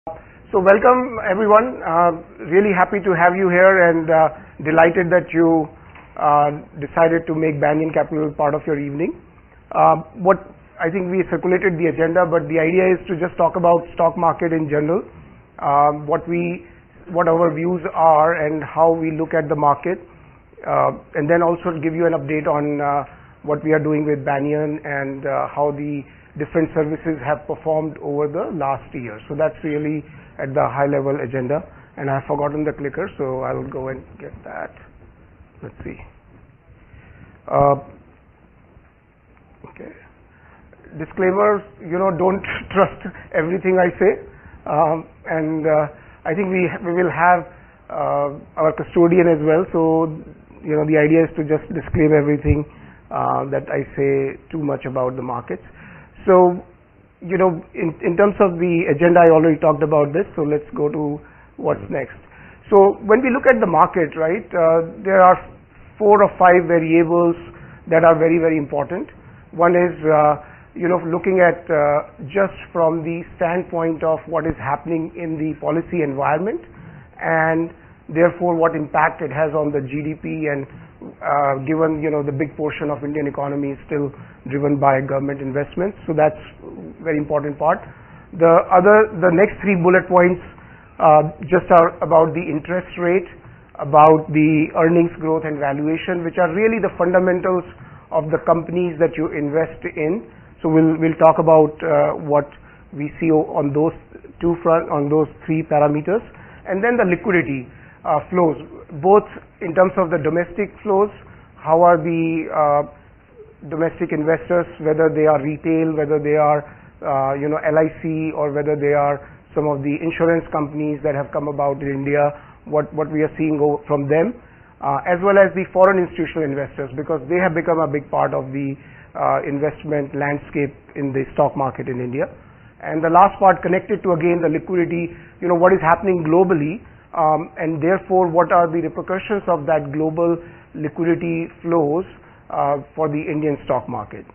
So welcome everyone. Really happy to have you here and delighted that you decided to make Banyan Capital part of your evening. What I think we circulated the agenda, but the idea is to just talk about stock market in general, what our views are and how we look at the market, and then also give you an update on what we are doing with Banyan and how the different services have performed over the last year. So that's really at the high level agenda, and I've forgotten the clicker, so I will go and get that. Let's see. Okay. Disclaimers, don't trust everything I say, and I think we will have our custodian as well, so the idea is to just disclaim everything that I say too much about the markets. So in terms of the agenda, I already talked about this, so let's go to what's next. So when we look at the market, right, there are 4 or 5 variables that are very, very important. One is, looking at just from the standpoint of what is happening in the policy environment and therefore what impact it has on the GDP, and given the big portion of Indian economy is still driven by government investments, so that's very important part. The next 3 bullet points just are about the interest rate, about the earnings growth and valuation, which are really the fundamentals of the companies that you invest in. So we'll talk about what we see on those 3 parameters, and then the liquidity flows, both in terms of the domestic flows, how are the domestic investors, whether they are retail, whether they are LIC, or whether they are some of the insurance companies that have come about in India, what we are seeing from them, as well as the foreign institutional investors, because they have become a big part of the investment landscape in the stock market in India. And the last part connected to, again, the liquidity, what is happening globally, and therefore what are the repercussions of that global liquidity flows for the Indian stock market.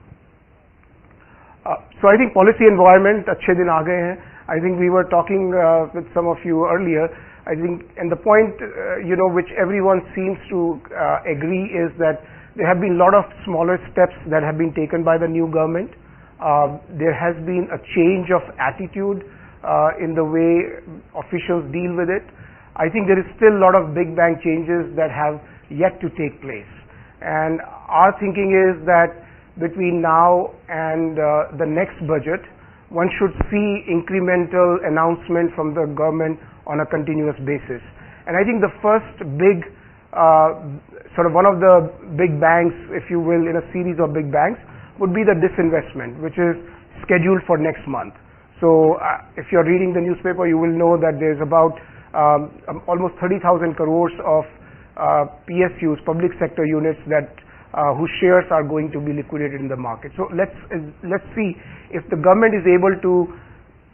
So I think policy environment, अच्छे दिन आ गए हैं. I think we were talking with some of you earlier. I think, and the point which everyone seems to agree is that there have been a lot of smaller steps that have been taken by the new government. There has been a change of attitude in the way officials deal with it. I think there is still a lot of big bang changes that have yet to take place. And our thinking is that between now and the next budget, one should see incremental announcement from the government on a continuous basis. And I think the first big, one of the big bangs, if you will, in a series of big bangs, would be the disinvestment, which is scheduled for next month. So if you're reading the newspaper, you will know that there's about almost 30,000 crores of PSUs, public sector units, that whose shares are going to be liquidated in the market. So let's see if the government is able to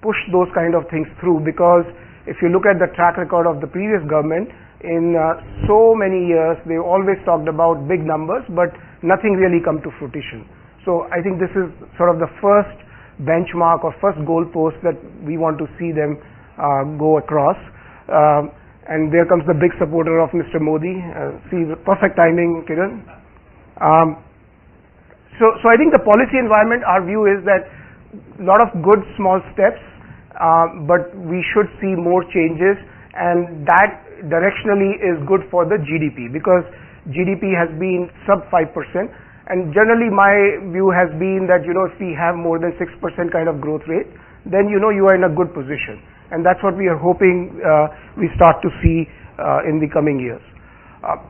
push those kind of things through, because if you look at the track record of the previous government, in so many years they always talked about big numbers, but nothing really come to fruition. So I think this is sort of the first benchmark or first goalpost that we want to see them go across. And there comes the big supporter of Mr. Modi. See, perfect timing, Kiran. So I think the policy environment, our view is that a lot of good small steps, but we should see more changes, and that directionally is good for the GDP, because GDP has been sub 5%, and generally my view has been that if we have more than 6% kind of growth rate, then you are in a good position, and that's what we are hoping we start to see in the coming years.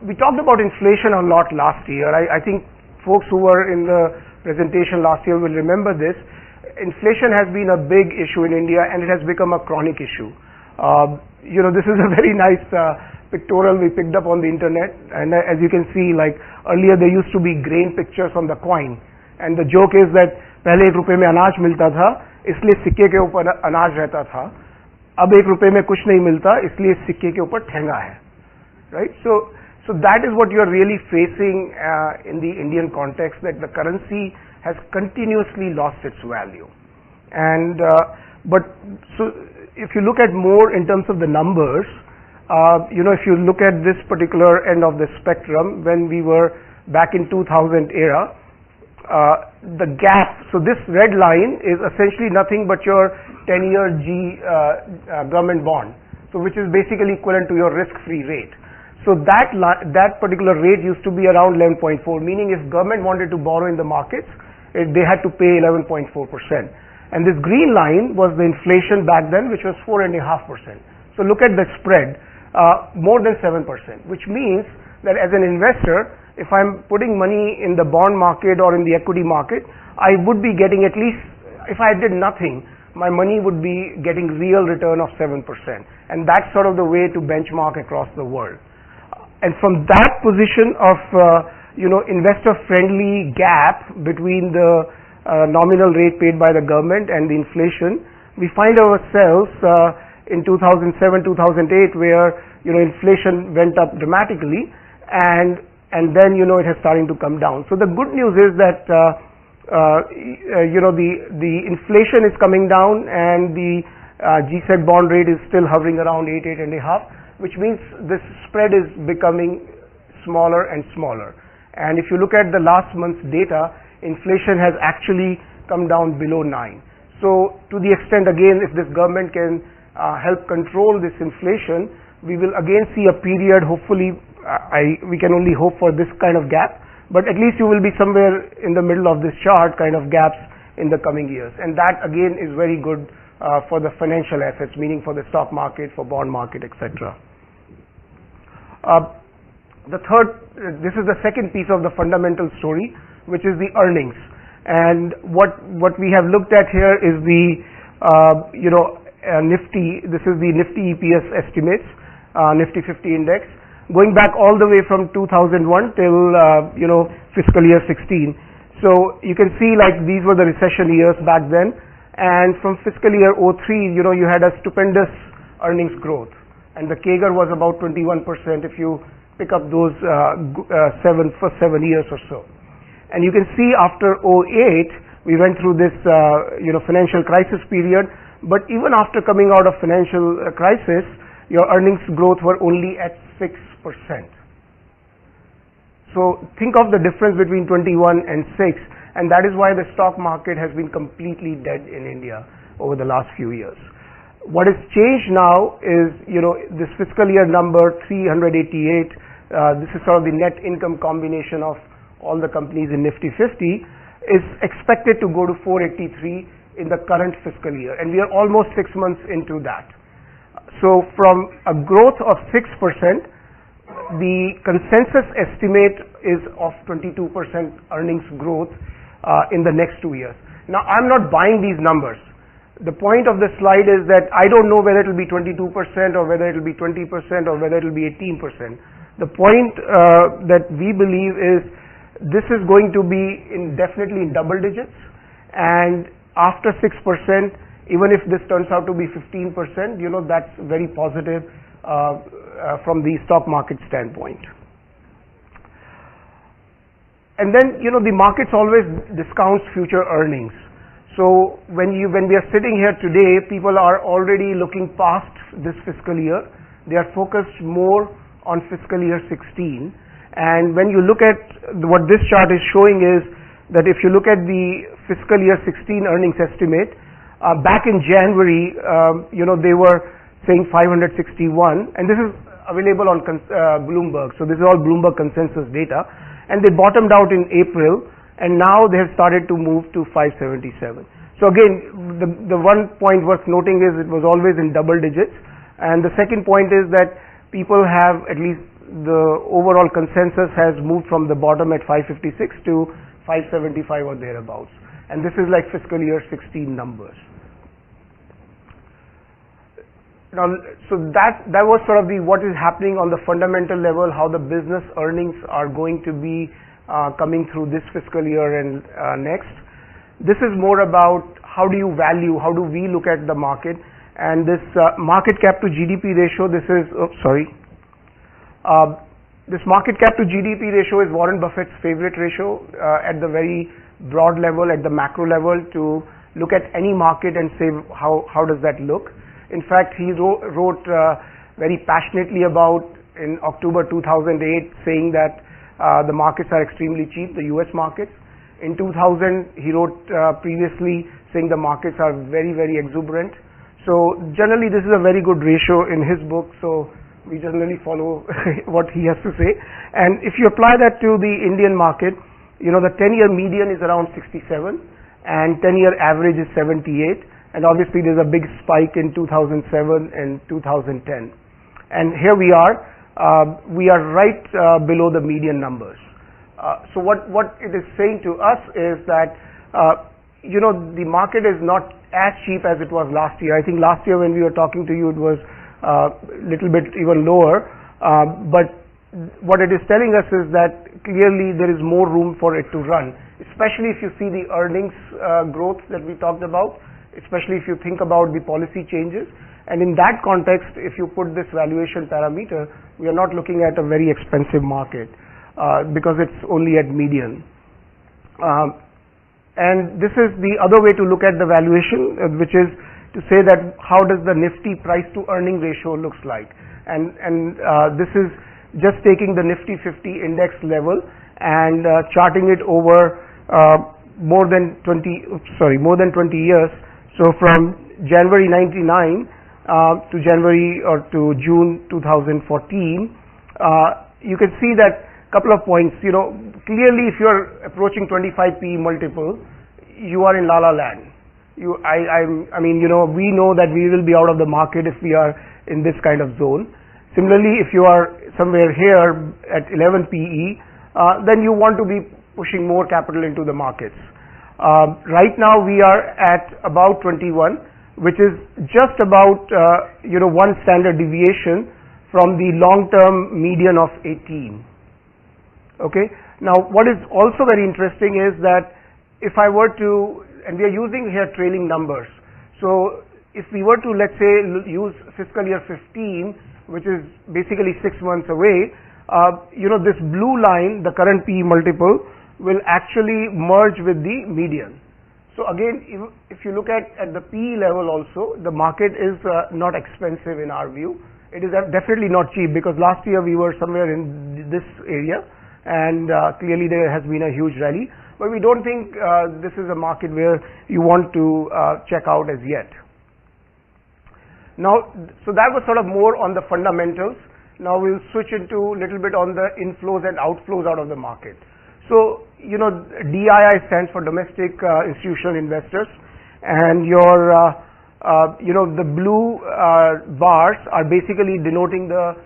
We talked about inflation a lot last year. I think folks who were in the presentation last year will remember this. Inflation has been a big issue in India, and it has become a chronic issue. This is a very nice pictorial we picked up on the internet, and as you can see, like earlier there used to be grain pictures on the coin, and the joke is that पहले 1 रुपए में अनाज मिलता था, इसलिए सिक्के के ऊपर अनाज रहता था. अब 1 रुपए में कुछ नहीं मिलता, इसलिए सिक्के के ऊपर ठेंगा है. Right? So that is what you are really facing in the Indian context, that the currency has continuously lost its value. And but so if you look at more in terms of the numbers, if you look at this particular end of the spectrum, when we were back in 2000 era, the gap, so this red line is essentially nothing but your 10-year government bond, so which is basically equivalent to your risk-free rate. So that particular rate used to be around 11.4, meaning if government wanted to borrow in the markets, they had to pay 11.4%. And this green line was the inflation back then, which was 4.5%. So look at the spread, more than 7%, which means that as an investor, if I'm putting money in the bond market or in the equity market, I would be getting at least, if I did nothing, my money would be getting real return of 7%. And that's sort of the way to benchmark across the world. And from that position of, investor-friendly gap between the nominal rate paid by the government and the inflation, we find ourselves in 2007, 2008, where inflation went up dramatically, and then it has starting to come down. So the good news is that the inflation is coming down, and the G-Sec bond rate is still hovering around 8.5, which means this spread is becoming smaller and smaller. And if you look at the last month's data, inflation has actually come down below 9. So to the extent, again, if this government can help control this inflation, we will again see a period, hopefully, we can only hope for this kind of gap, but at least you will be somewhere in the middle of this chart kind of gaps in the coming years. And that again is very good for the financial assets, meaning for the stock market, for bond market, etc. This is the second piece of the fundamental story, which is the earnings. And what we have looked at here is the Nifty. This is the Nifty EPS estimates, Nifty 50 index, going back all the way from 2001 till fiscal year 16. So you can see like these were the recession years back then, and from fiscal year 03, you had a stupendous earnings growth, and the CAGR was about 21% if you pick up those first 7 years or so. And you can see after 08, we went through this financial crisis period, but even after coming out of financial crisis, your earnings growth were only at 6%. So think of the difference between 21 and 6, and that is why the stock market has been completely dead in India over the last few years. What has changed now is, this fiscal year number 388, this is sort of the net income combination of all the companies in Nifty 50, is expected to go to 483 in the current fiscal year, and we are almost 6 months into that. So from a growth of 6%, the consensus estimate is of 22% earnings growth in the next 2 years. Now, I'm not buying these numbers. The point of this slide is that I don't know whether it will be 22% or whether it will be 20% or whether it will be 18%. The point that we believe is this is going to be definitely in double digits, and after 6%, even if this turns out to be 15%, that's very positive from the stock market standpoint. And then, the markets always discounts future earnings. So when we are sitting here today, people are already looking past this fiscal year. They are focused more on fiscal year 16. And when you look at what this chart is showing is that if you look at the fiscal year 16 earnings estimate, back in January, they were saying 561, and this is available on Bloomberg. So this is all Bloomberg consensus data, and they bottomed out in April, and now they have started to move to 577. So again, the one point worth noting is it was always in double digits, and the second point is that people have, at least the overall consensus has moved from the bottom at 556 to 575 or thereabouts, and this is like fiscal year 16 numbers. Now, so that was sort of what is happening on the fundamental level, how the business earnings are going to be coming through this fiscal year and next. This is more about how do you value, how do we look at the market, and this market cap to GDP ratio, this is, this market cap to GDP ratio is Warren Buffett's favorite ratio at the very broad level, at the macro level, to look at any market and say how does that look. In fact, he wrote very passionately about in October 2008 saying that the markets are extremely cheap, the US markets. In 2000, he wrote previously saying the markets are very, very exuberant. So generally this is a very good ratio in his book, so we generally follow what he has to say. And if you apply that to the Indian market, you know, the 10-year median is around 67 and 10-year average is 78, and obviously there's a big spike in 2007 and 2010. And here we are right below the median numbers. So what it is saying to us is that you know, the market is not as cheap as it was last year. I think last year when we were talking to you it was little bit even lower, but what it is telling us is that clearly there is more room for it to run, especially if you see the earnings growth that we talked about, especially if you think about the policy changes. And in that context, if you put this valuation parameter, we are not looking at a very expensive market because it's only at median. And this is the other way to look at the valuation, which is to say that how does the Nifty price to earning ratio looks like. And this is just taking the Nifty 50 index level and charting it over more than 20 years. So from January 99 to January or to June 2014, you can see that couple of points. You know, clearly if you're approaching 25 PE multiple, you are in la la land. I mean, you know, we know that we will be out of the market if we are in this kind of zone. Similarly, if you are somewhere here at 11 PE, then you want to be pushing more capital into the markets. Right now we are at about 21, which is just about you know, one standard deviation from the long-term median of 18. Okay. Now, what is also very interesting is that if I were to, and we are using here trailing numbers. So, if we were to, let's say, use fiscal year 15, which is basically 6 months away, you know, this blue line, the current PE multiple, will actually merge with the median. So again, if you look at the PE level also, the market is not expensive in our view. It is definitely not cheap, because last year we were somewhere in this area, and clearly there has been a huge rally, but we don't think this is a market where you want to check out as yet. Now, so that was sort of more on the fundamentals. Now we'll switch into a little bit on the inflows and outflows out of the market. So, you know, DII stands for domestic institutional investors, and your you know, the blue bars are basically denoting the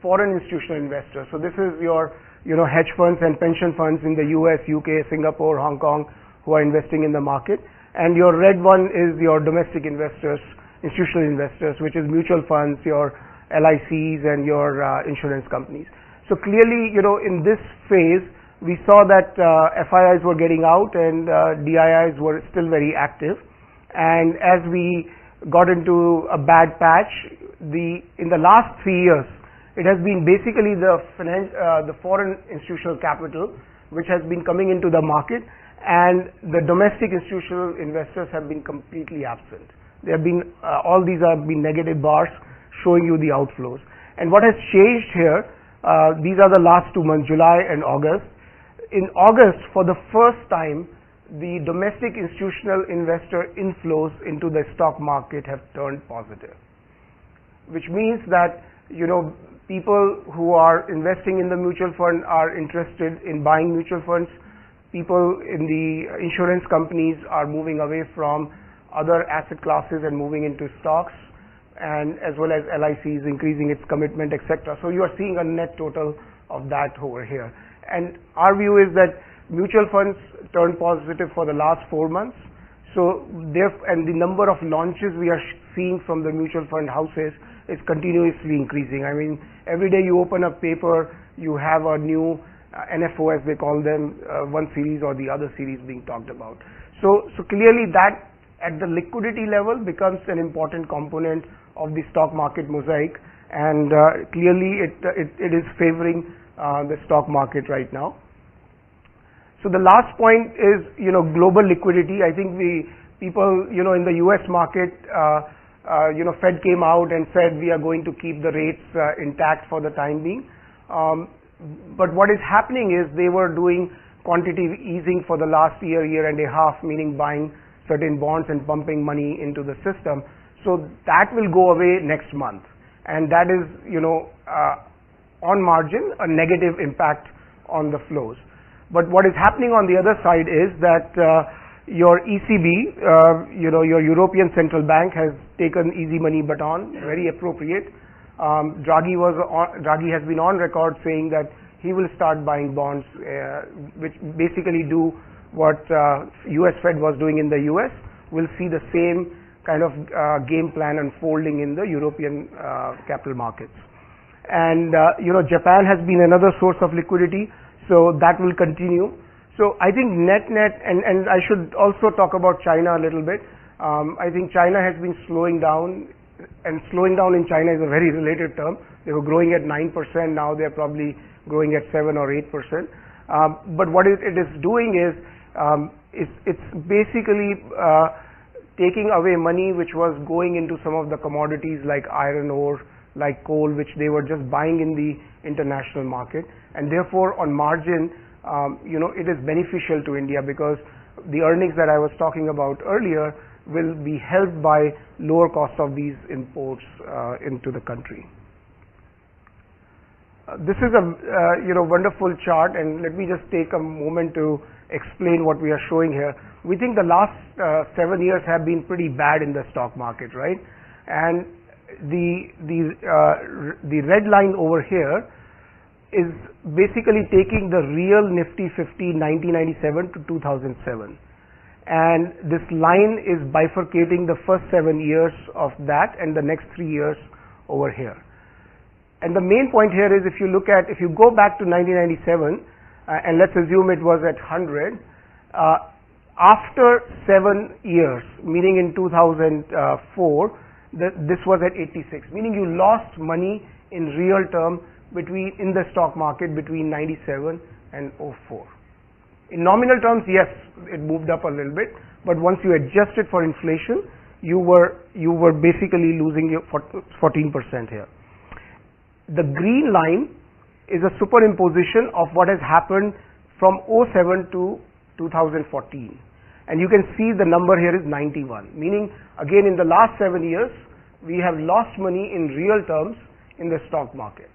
foreign institutional investors. So this is your, you know, hedge funds and pension funds in the US, UK, Singapore, Hong Kong, who are investing in the market. And your red one is your domestic investors, institutional investors, which is mutual funds, your LICs and your insurance companies. So clearly, you know, in this phase, we saw that FIIs were getting out and DIIs were still very active. And as we got into a bad patch, in the last 3 years, it has been basically the foreign institutional capital which has been coming into the market, and the domestic institutional investors have been completely absent. There have been all these have been negative bars showing you the outflows. And what has changed here, these are the last 2 months, July and August. In August, for the first time, the domestic institutional investor inflows into the stock market have turned positive, which means that, you know, people who are investing in the mutual fund are interested in buying mutual funds. People in the insurance companies are moving away from other asset classes and moving into stocks, and as well as LICs increasing its commitment, etc. So you are seeing a net total of that over here. And our view is that mutual funds turned positive for the last 4 months. So and the number of launches we are seeing from the mutual fund houses is continuously increasing. I mean, every day you open a paper, you have a new NFO, as they call them, one series or the other series being talked about. So clearly that at the liquidity level becomes an important component of the stock market mosaic, and clearly it is favoring the stock market right now. So the last point is, you know, global liquidity. I think people, you know, in the US market, Fed came out and said we are going to keep the rates intact for the time being. But what is happening is they were doing quantitative easing for the last year and a half, meaning buying certain bonds and pumping money into the system. So that will go away next month, and that is, on margin, a negative impact on the flows. But what is happening on the other side is that your ECB, your European Central Bank has taken easy money baton, very appropriate. Draghi has been on record saying that he will start buying bonds, which basically do what US Fed was doing in the US. We'll see the same kind of game plan unfolding in the European capital markets. And Japan has been another source of liquidity, so that will continue. So I think net, and I should also talk about China a little bit. I think China has been slowing down, and slowing down in China is a very related term. They were growing at 9%, now they're probably growing at 7 or 8%. But what it is doing is, it's basically taking away money which was going into some of the commodities like iron ore, like coal, which they were just buying in the international market. And therefore, on margin, it is beneficial to India, because the earnings that I was talking about earlier will be helped by lower cost of these imports into the country. This is a wonderful chart, and let me just take a moment to explain what we are showing here. We think the last 7 years have been pretty bad in the stock market, right? And the red line over here is basically taking the real Nifty 50 1997 to 2007, and this line is bifurcating the first 7 years of that and the next 3 years over here. And the main point here is, if you go back to 1997, and let's assume it was at 100, after 7 years, meaning in 2004, this was at 86, meaning you lost money in real term in the stock market between 97 and 04. In nominal terms, yes, it moved up a little bit, but once you adjust it for inflation, you were basically losing your 14% here. The green line is a superimposition of what has happened from 07 to 2014, and you can see the number here is 91, meaning again in the last 7 years we have lost money in real terms in the stock market.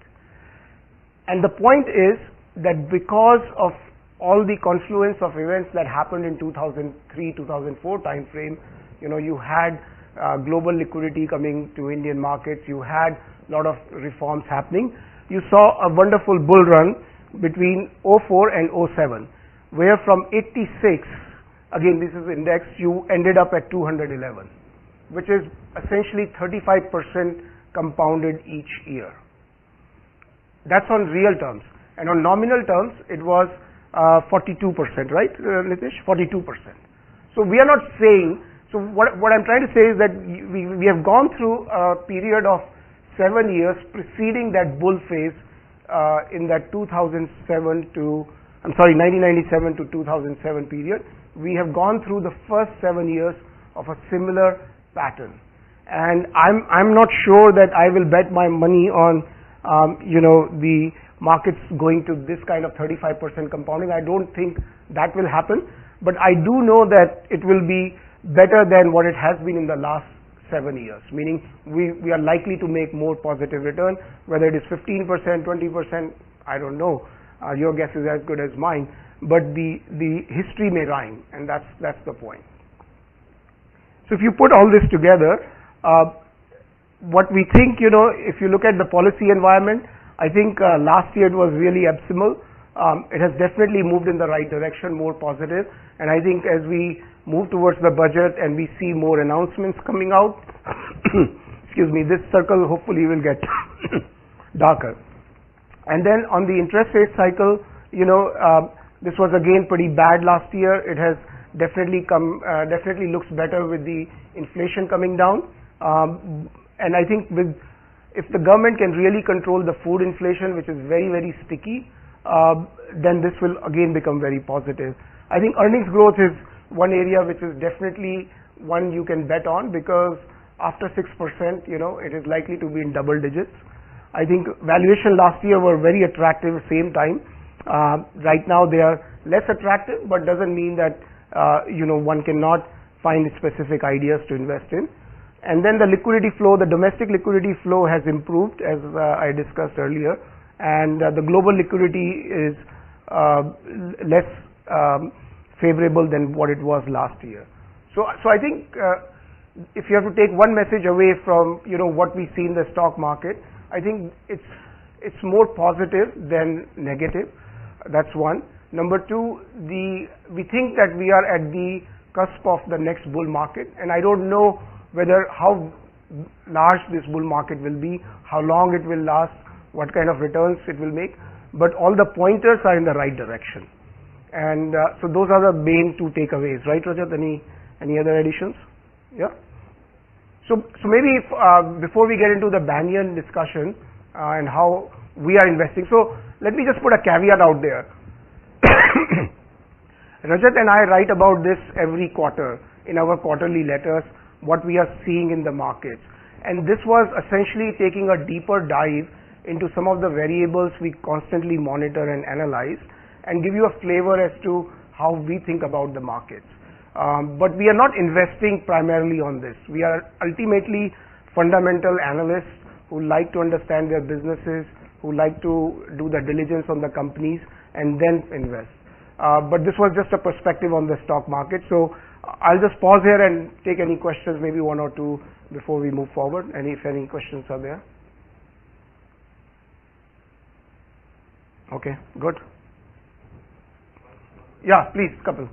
And the point is that because of all the confluence of events that happened in 2003-2004 time frame, you had global liquidity coming to Indian markets, you had a lot of reforms happening. You saw a wonderful bull run between 04 and 07, where from 86, again this is index, you ended up at 211, which is essentially 35% compounded each year. That's on real terms. And on nominal terms, it was 42%, right, Nitish? 42%. So we are not saying, so what I'm trying to say is that we have gone through a period of 7 years preceding that bull phase in that 1997 to 2007 period. We have gone through the first 7 years of a similar pattern, and I'm not sure that I will bet my money on the markets going to this kind of 35% compounding. I don't think that will happen, but I do know that it will be better than what it has been in the last 7 years, meaning we are likely to make more positive return, whether it is 15%, 20%, I don't know. Your guess is as good as mine, but the history may rhyme, and that's the point. So if you put all this together, what we think, if you look at the policy environment, I think last year it was really abysmal. It has definitely moved in the right direction, more positive, and I think as we move towards the budget and we see more announcements coming out, excuse me, this circle hopefully will get darker. And then on the interest rate cycle, this was again pretty bad last year. It has definitely definitely looks better with the inflation coming down. And I think if the government can really control the food inflation, which is very, very sticky, then this will again become very positive. I think earnings growth is one area which is definitely one you can bet on, because after 6%, it is likely to be in double digits. I think valuation last year were very attractive at the same time. Right now they are less attractive, but doesn't mean that, one cannot find specific ideas to invest in. And then the liquidity flow, the domestic liquidity flow has improved, as I discussed earlier, and the global liquidity is less favorable than what it was last year. So I think if you have to take one message away from what we see in the stock market, I think it's more positive than negative. That's one. Number two, we think that we are at the cusp of the next bull market, and I don't know how large this bull market will be, how long it will last, what kind of returns it will make, but all the pointers are in the right direction. And so those are the main two takeaways, right, Rajat? Any other additions? Yeah. So maybe before we get into the Banyan discussion and how we are investing, so let me just put a caveat out there. Rajat and I write about this every quarter in our quarterly letters, what we are seeing in the markets. And this was essentially taking a deeper dive into some of the variables we constantly monitor and analyze and give you a flavor as to how we think about the markets. But we are not investing primarily on this. We are ultimately fundamental analysts who like to understand their businesses, who like to do the diligence on the companies and then invest. But this was just a perspective on the stock market. So I'll just pause here and take any questions, maybe one or two before we move forward, and if any questions are there. Okay, good. Yeah, please, Kapil.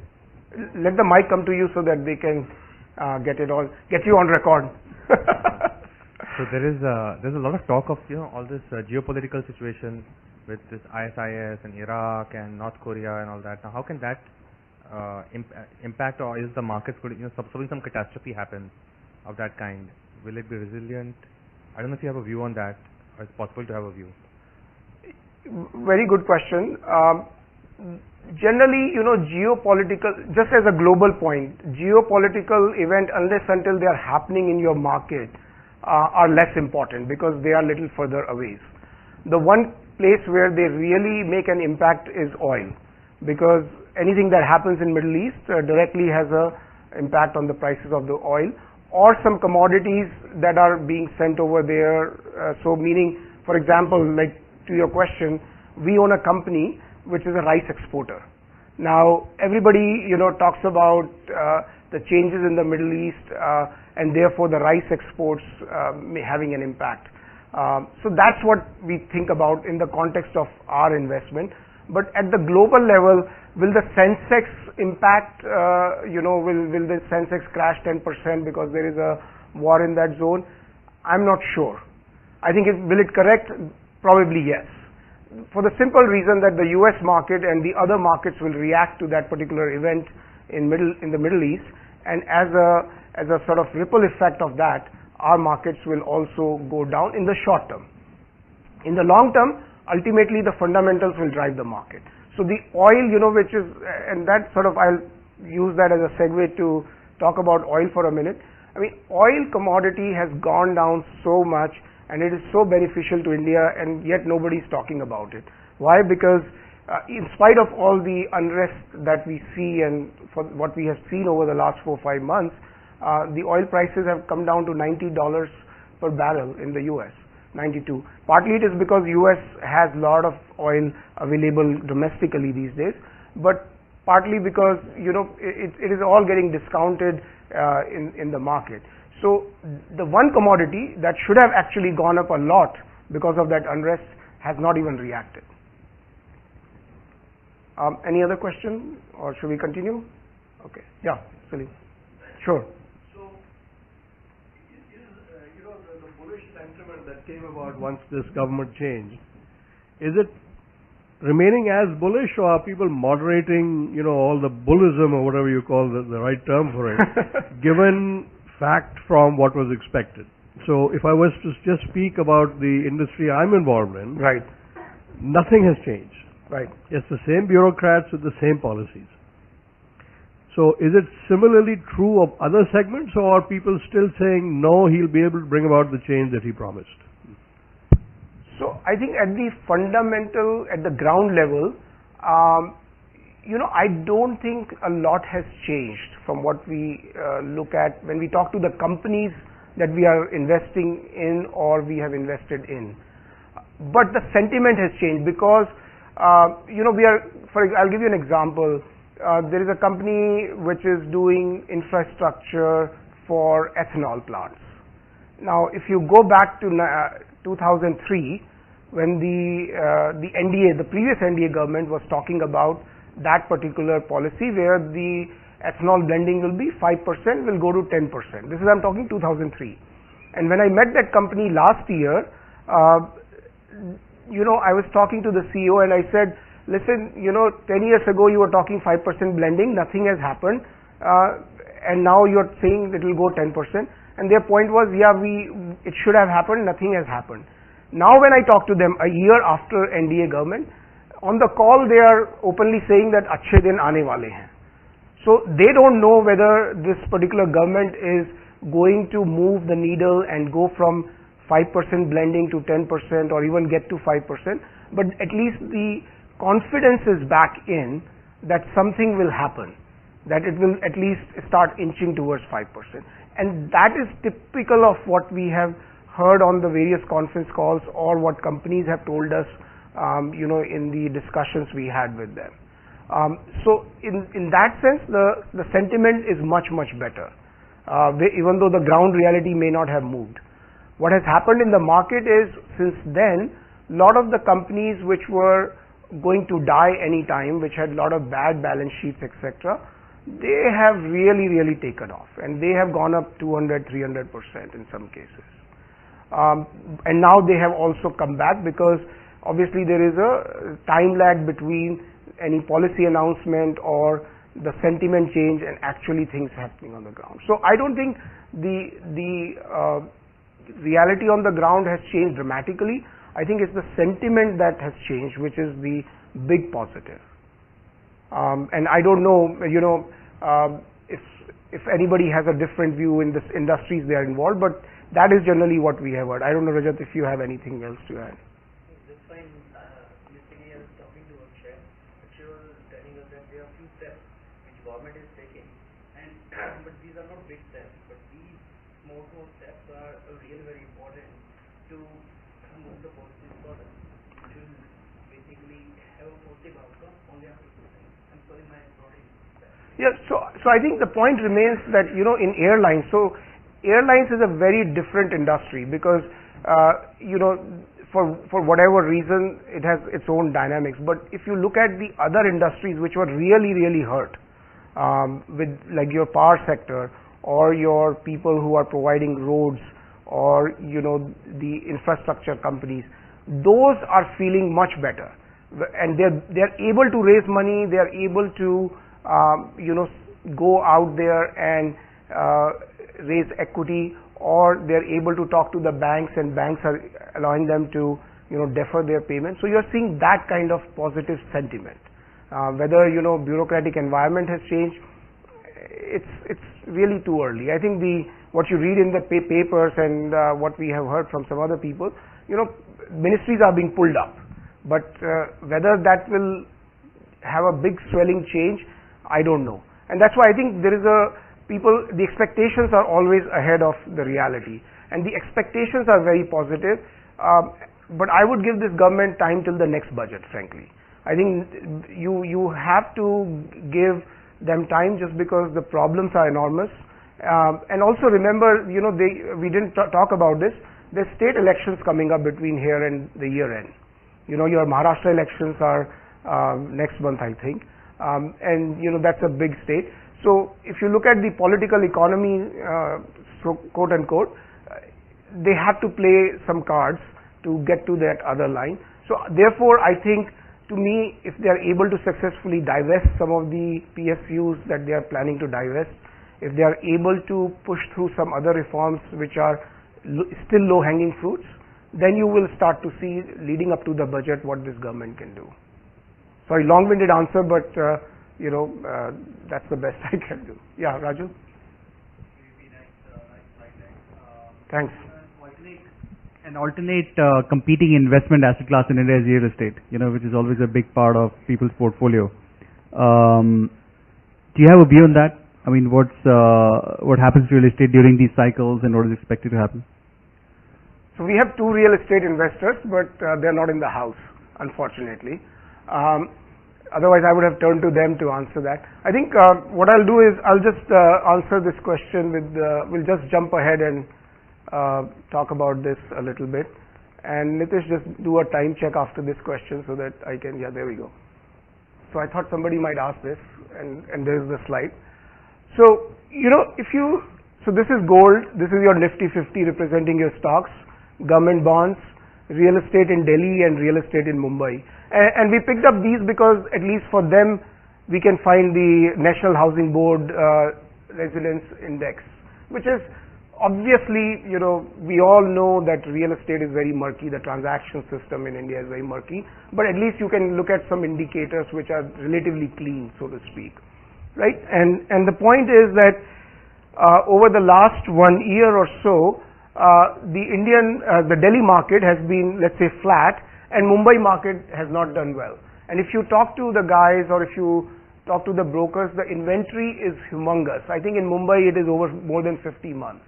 Let the mic come to you so that they can get you on record. So there's a lot of talk of all this geopolitical situation with this ISIS and Iraq and North Korea and all that. Now, how can that impact, or is the markets going to, supposing some catastrophe happens of that kind, will it be resilient? I don't know if you have a view on that, or it's possible to have a view. Very good question. Generally, geopolitical, just as a global point, geopolitical event, unless until they are happening in your market, are less important because they are little further away. The one place where they really make an impact is oil, because anything that happens in Middle East directly has a impact on the prices of the oil or some commodities that are being sent over there. So meaning, for example, like to your question, we own a company which is a rice exporter. Now everybody talks about the changes in the Middle East and therefore the rice exports having an impact. So that's what we think about in the context of our investment. But at the global level, will the Sensex impact, will the Sensex crash 10% because there is a war in that zone? I'm not sure. I think will it correct? Probably yes. For the simple reason that the US market and the other markets will react to that particular event in the Middle East, and as a sort of ripple effect of that, our markets will also go down in the short term. In the long term, ultimately the fundamentals will drive the market. So the oil, which is, and that sort of, I'll use that as a segue to talk about oil for a minute. I mean, oil commodity has gone down so much and it is so beneficial to India, and yet nobody's talking about it. Why? Because in spite of all the unrest that we see and for what we have seen over the last 4 or 5 months, the oil prices have come down to $90 per barrel in the US, 92. Partly it is because US has a lot of oil available domestically these days, but partly because it is all getting discounted in the market. So the one commodity that should have actually gone up a lot because of that unrest has not even reacted. Any other question, or should we continue? Okay. Yeah, Salim. Sure. So, the bullish sentiment that came about once this government changed, is it remaining as bullish, or are people moderating, all the bullism or whatever you call the right term for it, given fact from what was expected? So if I was to just speak about the industry I'm involved in, right, nothing has changed. Right. It's the same bureaucrats with the same policies. So is it similarly true of other segments, or are people still saying no, he'll be able to bring about the change that he promised? So I think at the fundamental, at the ground level, I don't think a lot has changed from what we look at when we talk to the companies that we are investing in or we have invested in. But the sentiment has changed because, I'll give you an example. There is a company which is doing infrastructure for ethanol plants. Now, if you go back to 2003, when the NDA, the previous NDA government was talking about that particular policy where the ethanol blending will be 5%, will go to 10%. This is, I'm talking 2003. And when I met that company last year, I was talking to the CEO and I said, listen, 10 years ago you were talking 5% blending, nothing has happened, and now you're saying it will go 10%. And their point was, it should have happened, nothing has happened. Now when I talk to them a year after NDA government, on the call they are openly saying that achhe din aane wale hain. So they don't know whether this particular government is going to move the needle and go from 5% blending to 10% or even get to 5%, but at least the confidence is back in that something will happen, that it will at least start inching towards 5%. And that is typical of what we have heard on the various conference calls or what companies have told us, in the discussions we had with them. So in that sense, the sentiment is much, much better, even though the ground reality may not have moved. What has happened in the market is, since then, a lot of the companies which were going to die anytime, which had a lot of bad balance sheets, etc., they have really, really taken off, and they have gone up 200, 300% in some cases. And now they have also come back because obviously there is a time lag between any policy announcement or the sentiment change and actually things happening on the ground. So I don't think the reality on the ground has changed dramatically. I think it's the sentiment that has changed, which is the big positive. And I don't know, if anybody has a different view in this industries they are involved, but that is generally what we have heard. I don't know, Rajat, if you have anything else to add. That's fine. Yesterday I was talking to Akshay. Akshay was telling us that there are few steps which government is taking, and but these are not big steps, but these small steps are really very important to move the policies further, which will basically have a positive outcome on the after process. I'm sorry, my body. Yeah, so I think the point remains that, in airlines, so airlines is a very different industry because, for whatever reason, it has its own dynamics. But if you look at the other industries which were really, really hurt, with like your power sector or your people who are providing roads or, the infrastructure companies, those are feeling much better. And they're able to raise money, they're able to, go out there and raise equity, or they're able to talk to the banks and banks are allowing them to defer their payments. So you're seeing that kind of positive sentiment. Whether bureaucratic environment has changed, it's really too early. I think what you read in the papers and what we have heard from some other people, ministries are being pulled up, but whether that will have a big swelling change, I don't know. And that's why I think there is the expectations are always ahead of the reality, and the expectations are very positive, but I would give this government time till the next budget, frankly. I think you have to give them time just because the problems are enormous, and also remember, we didn't talk about this, there's state elections coming up between here and the year end. Your Maharashtra elections are next month, I think, and that's a big state. So if you look at the political economy, quote unquote, they have to play some cards to get to that other line. So therefore, I think, to me, if they are able to successfully divest some of the PSUs that they are planning to divest, if they are able to push through some other reforms which are still low-hanging fruits, then you will start to see, leading up to the budget, what this government can do. Sorry, long-winded answer, but that's the best I can do. Yeah, Raju? Thanks. An alternate competing investment asset class in India is real estate, which is always a big part of people's portfolio. Do you have a view on that? I mean, what happens to real estate during these cycles, and what is expected to happen? So we have two real estate investors, but they're not in the house, unfortunately. Otherwise, I would have turned to them to answer that. I think what I'll do is I'll just answer this question with, we'll just jump ahead and talk about this a little bit. And Nitish, just do a time check after this question so that I can, yeah, there we go. So I thought somebody might ask this, and there's the slide. So, so this is gold, this is your Nifty 50 representing your stocks, government bonds, real estate in Delhi and real estate in Mumbai. And we picked up these because at least for them, we can find the National Housing Board Resilience Index, which is obviously, we all know that real estate is very murky, the transaction system in India is very murky, but at least you can look at some indicators which are relatively clean, so to speak, right? And the point is that over the last 1 year or so, the Delhi market has been, let's say, flat, and Mumbai market has not done well. And if you talk to the guys or if you talk to the brokers, the inventory is humongous. I think in Mumbai it is over more than 50 months.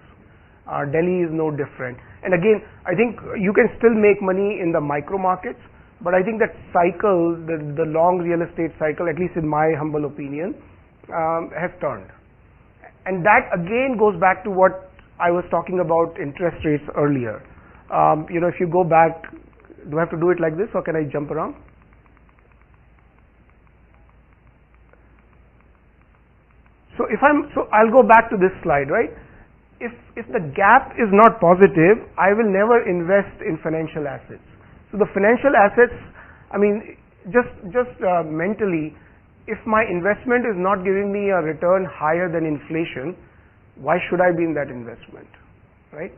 Delhi is no different. And again, I think you can still make money in the micro markets, but I think that cycle, the long real estate cycle, at least in my humble opinion, has turned. And that again goes back to what I was talking about interest rates earlier. If you go back, do I have to do it like this or can I jump around? So I'll go back to this slide, right? If the gap is not positive, I will never invest in financial assets. So the financial assets, I mean, just mentally, if my investment is not giving me a return higher than inflation, why should I be in that investment, right?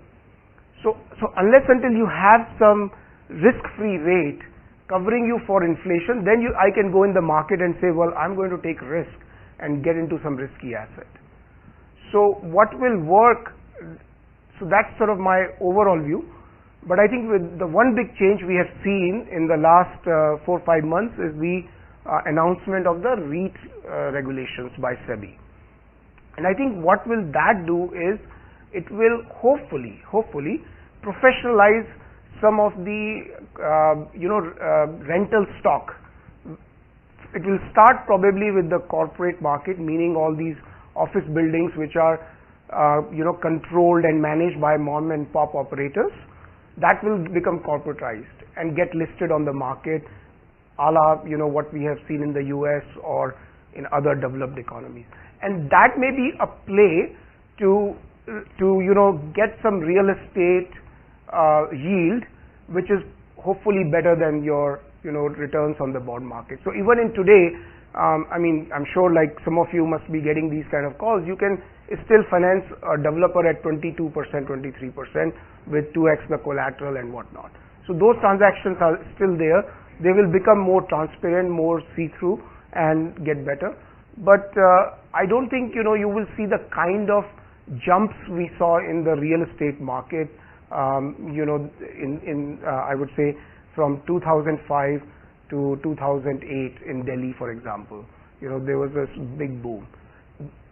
So unless until you have some risk-free rate covering you for inflation, then I can go in the market and say, well, I'm going to take risk and get into some risky asset. So what will work, so that's sort of my overall view, but I think with the one big change we have seen in the last 4 or 5 months is the announcement of the REIT regulations by SEBI. And I think what will that do is it will hopefully professionalize some of the rental stock. It will start probably with the corporate market, meaning all these office buildings which are controlled and managed by mom and pop operators. That will become corporatized and get listed on the market, a la what we have seen in the US or in other developed economies. And that may be a play to get some real estate yield, which is hopefully better than your returns on the bond market. So even in today, I mean, I'm sure like some of you must be getting these kind of calls. You can still finance a developer at 22%, 23% with 2x the collateral and whatnot. So those transactions are still there. They will become more transparent, more see-through, and get better. But I don't think you will see the kind of jumps we saw in the real estate market. I would say from 2005 to 2008 in Delhi, for example. There was this big boom.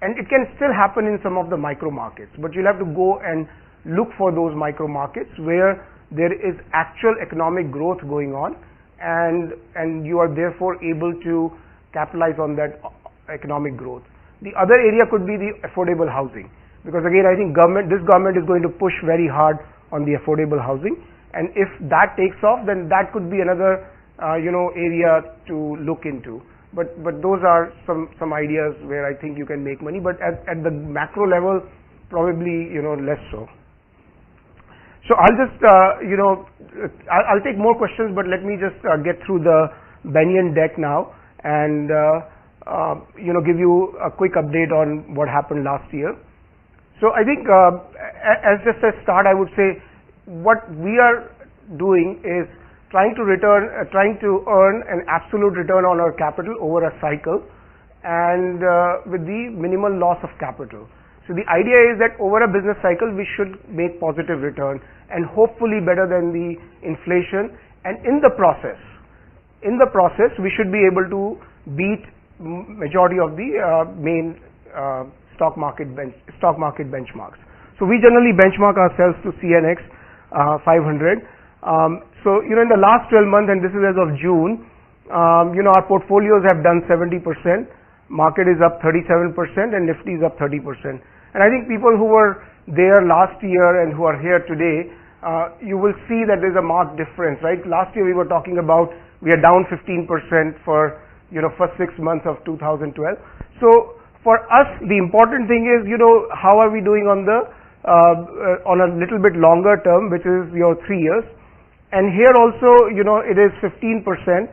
And it can still happen in some of the micro markets, but you'll have to go and look for those micro markets where there is actual economic growth going on, and you are therefore able to capitalize on that economic growth. The other area could be the affordable housing, because again, I think this government is going to push very hard on the affordable housing, and if that takes off, then that could be another area to look into. But those are some ideas where I think you can make money, but at the macro level, probably less so. So I'll just I'll take more questions, but let me just get through the Banyan deck now and give you a quick update on what happened last year. So I think as just a start, I would say what we are doing is trying to earn an absolute return on our capital over a cycle, and with the minimal loss of capital. So the idea is that over a business cycle we should make positive return and hopefully better than the inflation, and in the process we should be able to beat majority of the main stock market benchmarks. So we generally benchmark ourselves to CNX 500. So in the last 12 months, and this is as of June, our portfolios have done 70%, market is up 37%, and Nifty is up 30%. And I think people who were there last year and who are here today, you will see that there's a marked difference, right? Last year we were talking about we are down 15% for first 6 months of 2012. So for us, the important thing is how are we doing on the on a little bit longer term, which is your 3 years. And here also, it is 15%,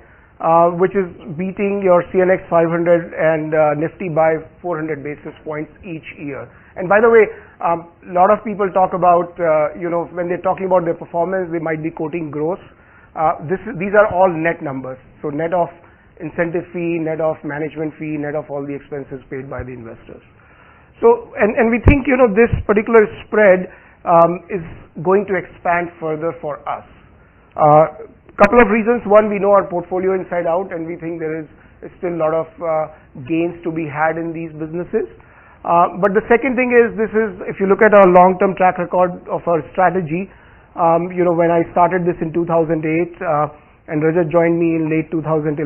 which is beating your CNX 500 and Nifty by 400 basis points each year. And by the way, a lot of people talk about, when they're talking about their performance, they might be quoting gross. These are all net numbers. So net of incentive fee, net of management fee, net of all the expenses paid by the investors. So, and we think, this particular spread is going to expand further for us. Couple of reasons. One, we know our portfolio inside out, and we think there is still a lot of gains to be had in these businesses. But the second thing is, if you look at our long-term track record of our strategy, when I started this in 2008, and Rajat joined me in late 2011,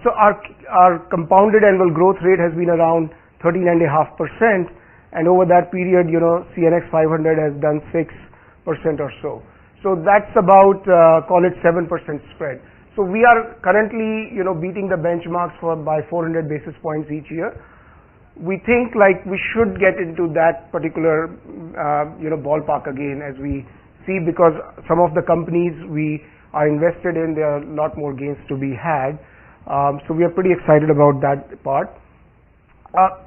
so our compounded annual growth rate has been around 13.5%, and over that period, CNX 500 has done 6% or so. So that's about, call it 7% spread. So we are currently, beating the benchmarks by 400 basis points each year. We think like we should get into that particular, ballpark again as we see, because some of the companies we are invested in, there are a lot more gains to be had. So we are pretty excited about that part.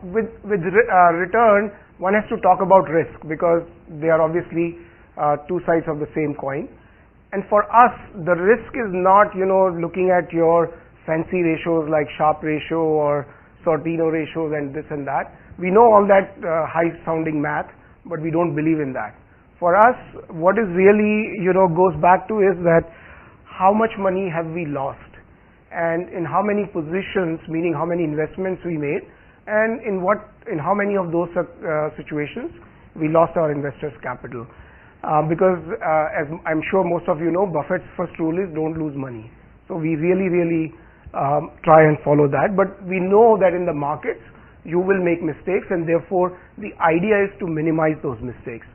With return, one has to talk about risk, because they are obviously two sides of the same coin. And for us, the risk is not, looking at your fancy ratios like Sharpe ratio or Sortino ratios and this and that. We know all that high-sounding math, but we don't believe in that. For us, what is really, goes back to is that how much money have we lost, and in how many positions, meaning how many investments we made, and in how many of those situations we lost our investors' capital. Because as I'm sure most of you know, Buffett's first rule is don't lose money. So we really try and follow that. But we know that in the markets you will make mistakes, and therefore the idea is to minimize those mistakes.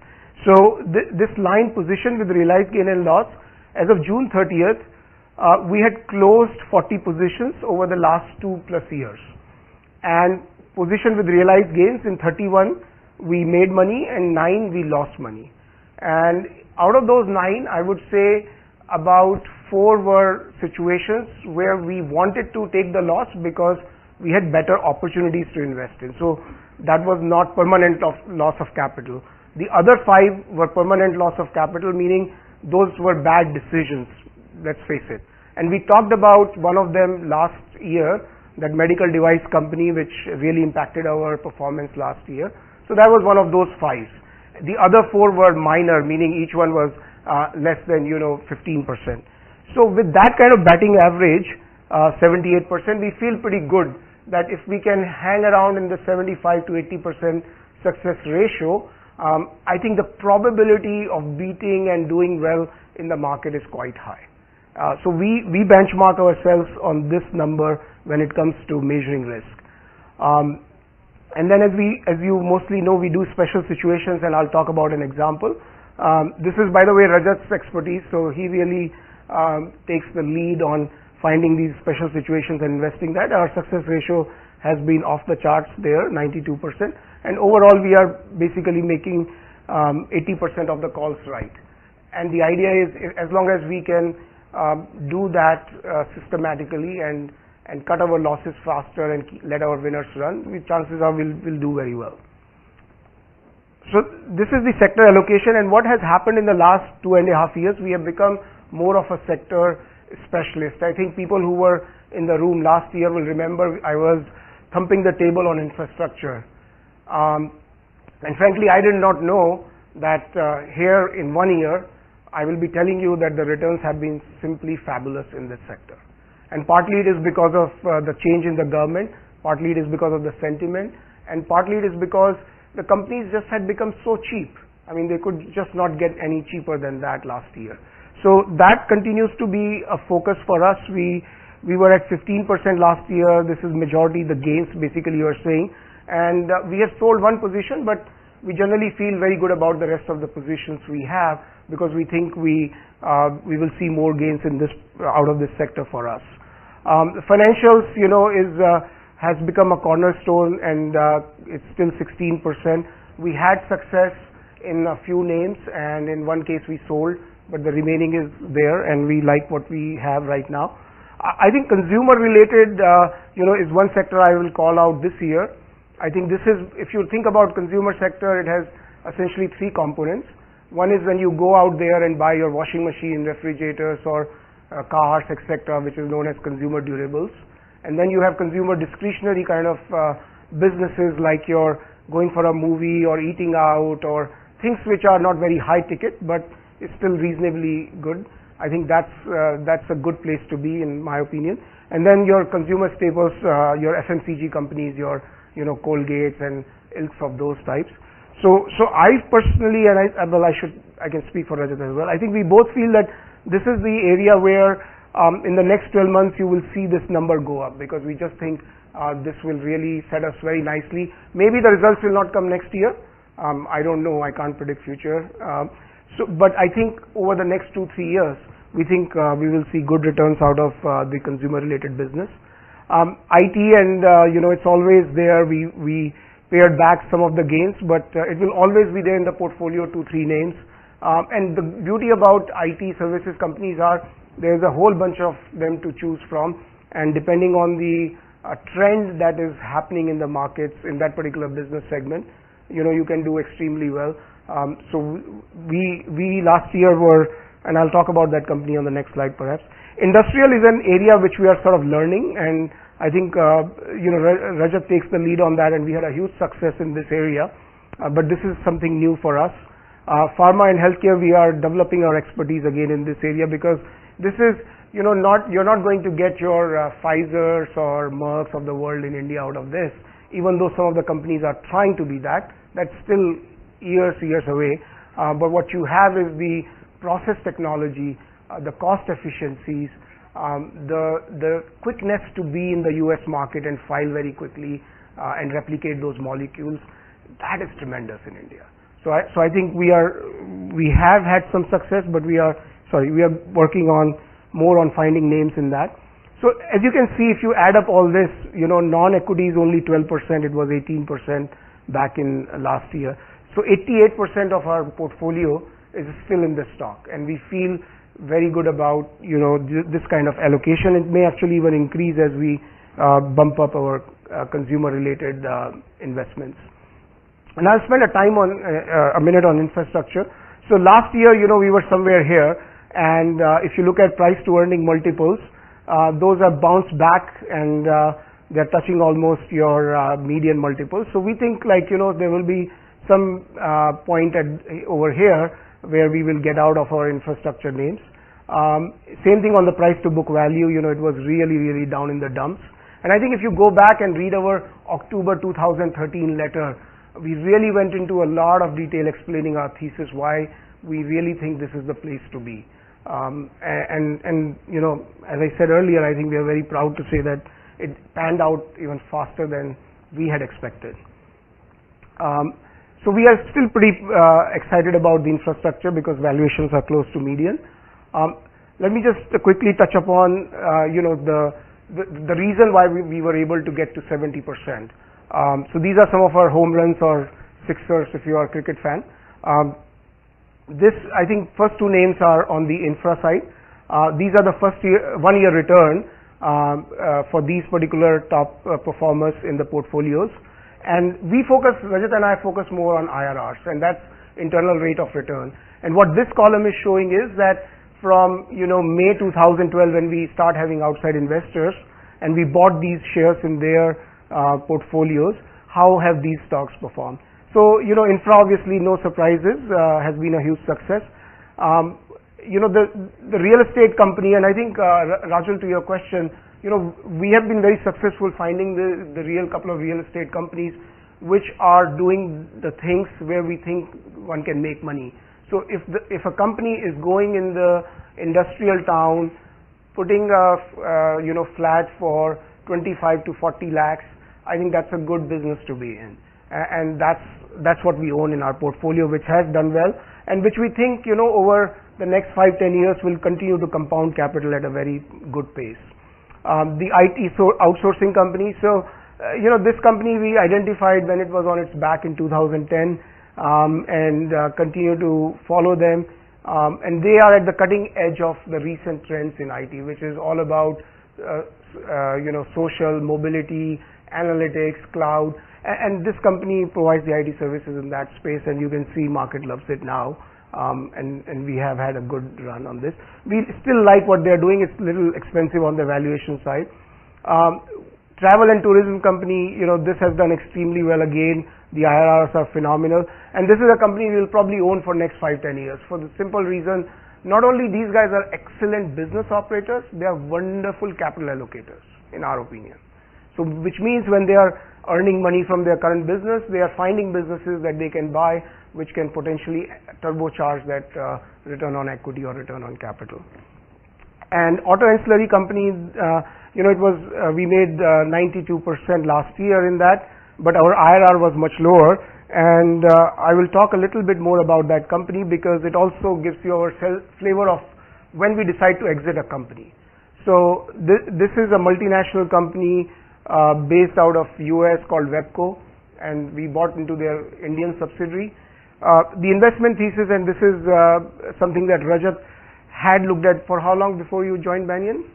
So this line position with realized gain and loss, as of June 30th, we had closed 40 positions over the last 2+ years. And position with realized gains, in 31 we made money and 9 we lost money. And out of those 9, I would say about 4 were situations where we wanted to take the loss because we had better opportunities to invest in. So that was not permanent loss of capital. The other 5 were permanent loss of capital, meaning those were bad decisions, let's face it. And we talked about one of them last year, that medical device company which really impacted our performance last year. So that was one of those 5. The other 4 were minor, meaning each one was less than 15%. So with that kind of batting average, 78%, we feel pretty good that if we can hang around in the 75 to 80% success ratio, I think the probability of beating and doing well in the market is quite high. So we benchmark ourselves on this number when it comes to measuring risk. And then as you mostly know, we do special situations, and I'll talk about an example. This is, by the way, Rajat's expertise, so he really takes the lead on finding these special situations and investing that. Our success ratio has been off the charts there, 92%, and overall we are basically making 80% of the calls right. And the idea is, as long as we can do that systematically and cut our losses faster and let our winners run, chances are we'll do very well. So this is the sector allocation, and what has happened in the last 2.5 years, we have become more of a sector specialist. I think people who were in the room last year will remember I was thumping the table on infrastructure. And frankly, I did not know that here in 1 year, I will be telling you that the returns have been simply fabulous in this sector. And partly it is because of the change in the government, partly it is because of the sentiment, and partly it is because the companies just had become so cheap. I mean, they could just not get any cheaper than that last year. So that continues to be a focus for us. We were at 15% last year. This is majority the gains, basically, you are saying. And we have sold one position, but we generally feel very good about the rest of the positions we have, because we think we will see more gains in this out of this sector for us. The financials, has become a cornerstone, and it's still 16%. We had success in a few names, and in one case we sold, but the remaining is there, and we like what we have right now. I think consumer related, is one sector I will call out this year. I think this is, if you think about consumer sector, it has essentially three components. One is when you go out there and buy your washing machine, refrigerators, or cars, etc., which is known as consumer durables. And then you have consumer discretionary kind of businesses, like you're going for a movie or eating out, or things which are not very high ticket, but it's still reasonably good. I think that's a good place to be, in my opinion. And then your consumer staples, your FMCG companies, your Colgates and ilks of those types. So I personally, and I can speak for Rajat as well, I think we both feel that this is the area where in the next 12 months you will see this number go up, because we just think this will really set us very nicely. Maybe the results will not come next year. I don't know, I can't predict future. But I think over the next 2-3 years, we think we will see good returns out of the consumer related business. IT, and it's always there. We pared back some of the gains, but it will always be there in the portfolio, 2-3 names. And the beauty about IT services companies are there's a whole bunch of them to choose from, and depending on the trend that is happening in the markets in that particular business segment, you can do extremely well. So we last year were, and I'll talk about that company on the next slide perhaps. Industrial is an area which we are sort of learning, and I think Rajat takes the lead on that, and we had a huge success in this area, but this is something new for us. Pharma and healthcare, we are developing our expertise again in this area, because this is you're not going to get your Pfizers or Mercks of the world in India out of this, even though some of the companies are trying to be that. That's still years away. But what you have is the process technology, the cost efficiencies, the quickness to be in the US market and file very quickly and replicate those molecules. That is tremendous in India. So I think we have had some success, but we are working on more on finding names in that. So as you can see, if you add up all this, non-equity is only 12%. It was 18% back in last year. So 88% of our portfolio is still in this stock, and we feel very good about this kind of allocation. It may actually even increase as we bump up our consumer related investments. And I'll spend a minute on infrastructure. So last year, we were somewhere here, and if you look at price to earning multiples, those have bounced back, and they're touching almost your median multiples. So we think there will be some point over here where we will get out of our infrastructure names. Same thing on the price to book value, it was really down in the dumps. And I think if you go back and read our October 2013 letter, we really went into a lot of detail explaining our thesis, why we really think this is the place to be. And as I said earlier, I think we are very proud to say that it panned out even faster than we had expected. So we are still pretty excited about the infrastructure, because valuations are close to median. Let me just quickly touch upon the reason why we were able to get to 70%. So these are some of our home runs or sixers if you are a cricket fan. I think first two names are on the infra side. These are the first 1 year return for these particular top performers in the portfolios. And Rajat and I focus more on IRRs, and that's internal rate of return. And what this column is showing is that from May 2012, when we start having outside investors, and we bought these shares in their portfolios, how have these stocks performed? So, infra obviously no surprises, has been a huge success. The real estate company, and I think, Rajul, to your question, we have been very successful finding the couple of real estate companies which are doing the things where we think one can make money. So if a company is going in the industrial town, putting a flat for 25 to 40 lakhs, I think that's a good business to be in, and that's what we own in our portfolio, which has done well, and which we think over the next 5-10 years will continue to compound capital at a very good pace. The IT outsourcing company. So this company we identified when it was on its back in 2010, and continue to follow them, and they are at the cutting edge of the recent trends in IT, which is all about social mobility, analytics, cloud, and this company provides the IT services in that space, and you can see market loves it now, and we have had a good run on this. We still like what they're doing. It's a little expensive on the valuation side. Travel and tourism company, this has done extremely well again. The IRRs are phenomenal, and this is a company we'll probably own for next 5-10 years for the simple reason, not only these guys are excellent business operators, they are wonderful capital allocators in our opinion. So which means when they are earning money from their current business, they are finding businesses that they can buy which can potentially turbocharge that return on equity or return on capital. And auto ancillary companies, it was we made 92% last year in that, but our IRR was much lower, and I will talk a little bit more about that company because it also gives you our flavor of when we decide to exit a company. So this is a multinational company based out of US called Webco, and we bought into their Indian subsidiary. The investment thesis, and this is something that Rajat had looked at for how long before you joined Banyan?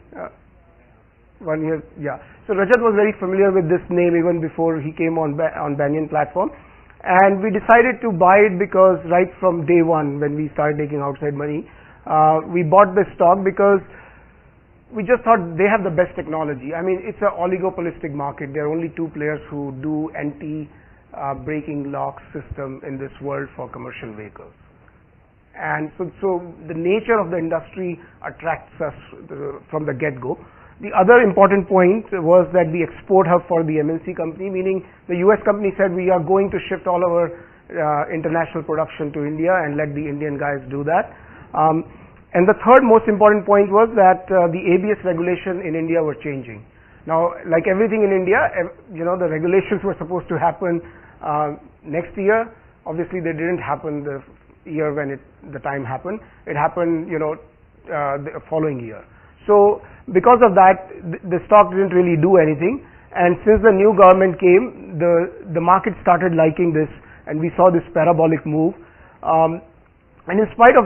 1 year, yeah. So Rajat was very familiar with this name even before he came on Banyan platform, and we decided to buy it because right from day one when we started taking outside money, we bought this stock because we just thought they have the best technology. I mean, it's an oligopolistic market. There are only 2 players who do anti-braking lock system in this world for commercial vehicles. And so the nature of the industry attracts us from the get-go. The other important point was that the export hub for the MNC company, meaning the US company said we are going to shift all our international production to India and let the Indian guys do that. And the third most important point was that the ABS regulation in India were changing. Now, like everything in India, the regulations were supposed to happen next year. Obviously, they didn't happen the year when the time happened. It happened, the following year. So because of that, the stock didn't really do anything. And since the new government came, the market started liking this, and we saw this parabolic move. And in spite of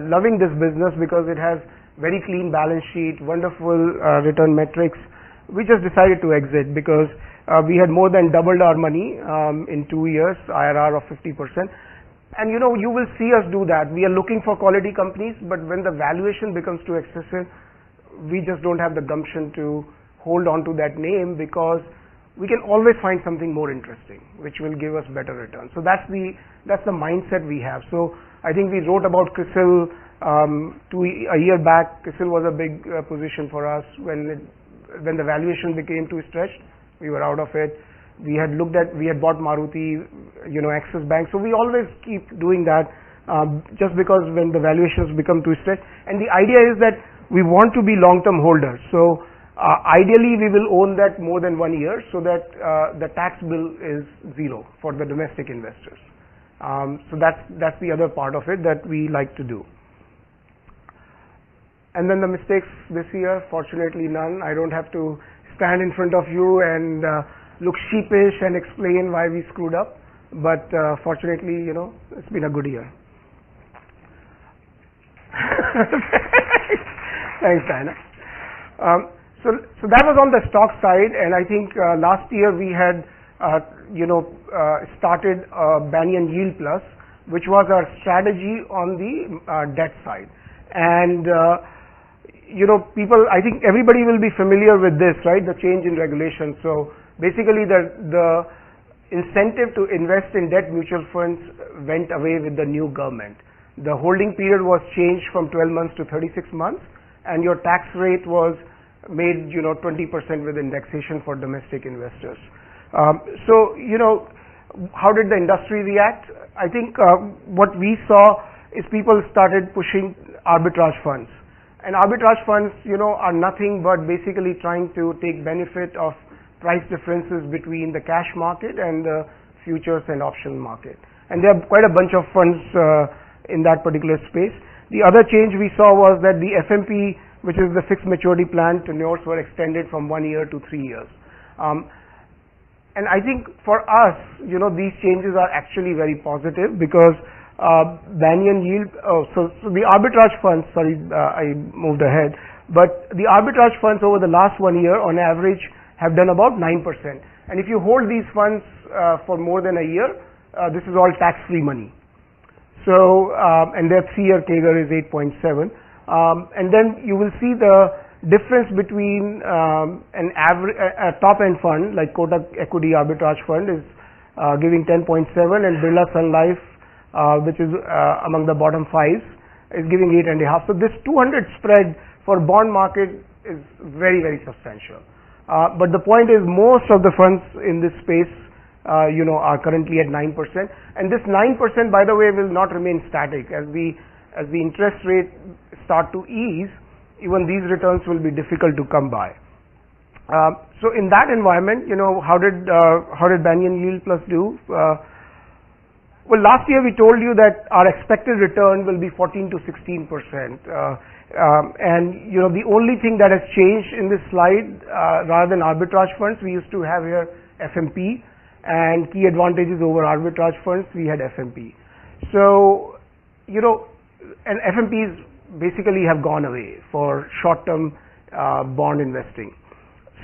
loving this business because it has very clean balance sheet, wonderful return metrics, we just decided to exit because we had more than doubled our money in 2 years, IRR of 50%. And you will see us do that. We are looking for quality companies, but when the valuation becomes too excessive, we just don't have the gumption to hold on to that name because we can always find something more interesting, which will give us better returns. So that's the mindset we have. So I think we wrote about CRISIL a year back. CRISIL was a big position for us. When the valuation became too stretched, we were out of it. We had bought Maruti, Axis Bank. So we always keep doing that just because when the valuations become too stretched. And the idea is that we want to be long-term holders. So ideally, we will own that more than 1 year so that the tax bill is zero for the domestic investors. So that's the other part of it that we like to do. And then the mistakes this year, fortunately none. I don't have to stand in front of you and look sheepish and explain why we screwed up, but fortunately, it's been a good year. Thanks, Diana. So that was on the stock side, and I think last year we had started Banyan Yield Plus, which was our strategy on the debt side. And people, I think everybody will be familiar with this, right? The change in regulation. So Basically, the incentive to invest in debt mutual funds went away with the new government. The holding period was changed from 12 months to 36 months, and your tax rate was made 20% with indexation for domestic investors. So how did the industry react? I think what we saw is people started pushing arbitrage funds, and arbitrage funds are nothing but basically trying to take benefit of price differences between the cash market and the futures and option market, and there are quite a bunch of funds in that particular space. The other change we saw was that the FMP, which is the fixed maturity plan tenures, were extended from 1 year to 3 years. And I think for us, these changes are actually very positive, because Banyan yield, so the arbitrage funds, I moved ahead, but the arbitrage funds over the last 1 year on average have done about 9%. And if you hold these funds for more than a year, this is all tax-free money. So, and their 3-year CAGR is 8.7. And then you will see the difference between a top-end fund like Kotak Equity Arbitrage Fund is giving 10.7, and Birla Sun Life, which is among the bottom 5, is giving 8.5. So this 200 spread for bond market is very, very substantial. But the point is, most of the funds in this space are currently at 9%, and this 9%, by the way, will not remain static. As the interest rate start to ease, even these returns will be difficult to come by. So in that environment, how did Banyan Yield Plus do? Well, last year we told you that our expected return will be 14 to 16%. And the only thing that has changed in this slide, rather than arbitrage funds, we used to have here FMP, and key advantages over arbitrage funds, we had FMP. So, and FMPs basically have gone away for short-term bond investing.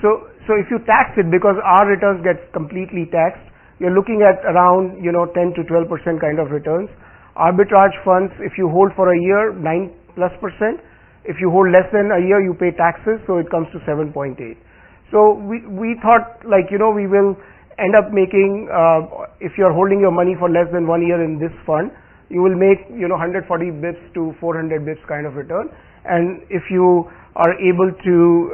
So if you tax it, because our returns get completely taxed, you're looking at around 10 to 12% kind of returns. Arbitrage funds, if you hold for a year, 9+%. If you hold less than a year, you pay taxes, so it comes to 7.8. So we thought, we will end up making, if you're holding your money for less than 1 year in this fund, you will make 140 bips to 400 bips kind of return. And if you are able to